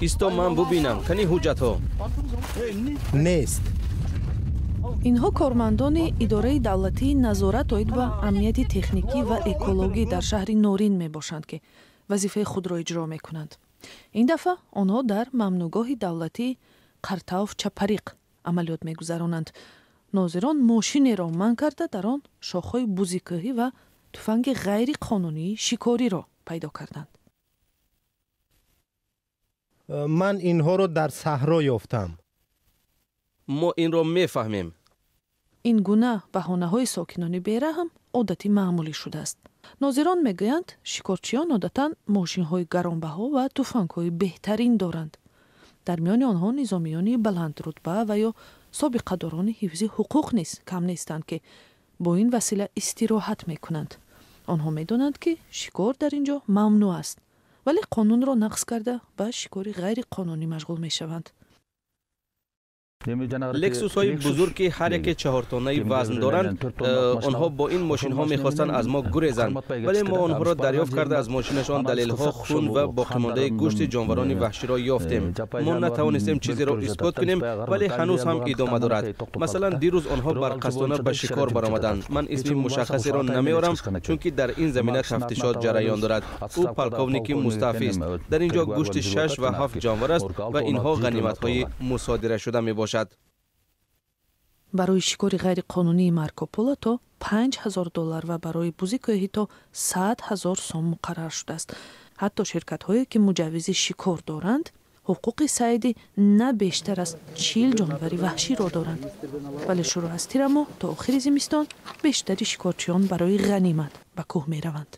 исто ман бубинам кани ҳуҷҷатҳо нест. инҳо кормандони идораи давлатии назорат оид ба амнияти техникӣ ва экологӣ дар шаҳри Норин мебошанд ки вазифаи худро иҷро мекунанд. ин дафъа онҳо дар мамнӯъгоҳи давлатии Қартауф Чапариқ амалиёт мегузаронанд. нозирон мошинеро манъ карда дар он шохҳои бузикӯҳӣ ва туфанги ғайриқонунии шикориро пайдо карданд. ман инҳоро дар саҳро ёфтам. мо инро мефаҳмем. ин гуна баҳонаҳои сокинони бераҳм одати маъмулӣ шудааст. нозирон мегӯянд шикорчиён одатан мошинҳои гаронбаҳо ва туфангҳои беҳтарин доранд. дар миёни онҳо низомиёни баландрутба ва ё собиқадорони ҳифзи ҳуқуқ низ кам нестанд ки бо ин васила истироҳат мекунанд. онҳо медонанд ки шикор дар ин ҷо мамнӯъ аст, вале қонунро нақз карда ба шикори ғайриқонунӣ машғул мешаванд. лексусҳои бузург ки ҳар яке 4 тонаи вазн доранд, онҳо бо ин мошинҳо мехостанд аз мо гурезанд, вале мо онҳоро дарёфт карда аз мошинашон далелҳо хун ва боқимондаи гӯшти ҷонварони ваҳширо ёфтем. мо натавонистем чизеро исбот кунем, вале ҳанӯз ҳам идома дорад. масалан дирӯз онҳо барқасдона ба шикор баромаданд. ман исми мушаххасеро намеорам, чунки дар ин замина тафтишот ҷараён дорад. ӯ полковники мустаъфист. дар ин ҷо гӯшти 6 ва 7 ҷонвар аст ва инҳо ғаниматҳои мусодирашуда мебошад. барои шикори ғайриқонунии Марко Поло то $5000 ва барои бузикӯҳӣ то $100,000 сом муқаррар шудааст. ҳатто ширкатҳое ки муҷаввизи шикор доранд, ҳуқуқи сайди на бештар аз 40 ҷонвари ваҳширо доранд. вале шурӯъ аз тира моҳ то охири зимистон бештари шикорчиён барои ғанимат ба кӯҳ мераванд.